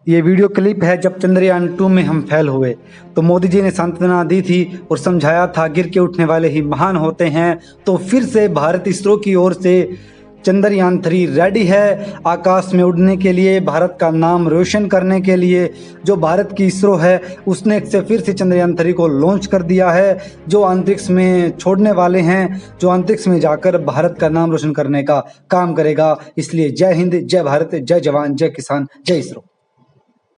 ये video clip है जब चंद्रयान-2 में हम फेल हुए तो मोदी जी ने सांत्वना दी थी और समझाया था गिर के उठने वाले ही महान होते हैं। तो फिर से भारत इसरो की ओर से चंद्रयान-3 रेडी है आकाश में उड़ने के लिए, भारत का नाम रोशन करने के लिए। जो भारत की इसरो है उसने से फिर से चंद्रयान-3 को लॉन्च कर दिया है, जो अंतरिक्ष में छोड़ने वाले हैं, जो अंतरिक्ष में जाकर भारत का नाम रोशन करने का काम करेगा। इसलिए जय हिंद, जय भारत, जय जवान, जय किसान, जय इसरो।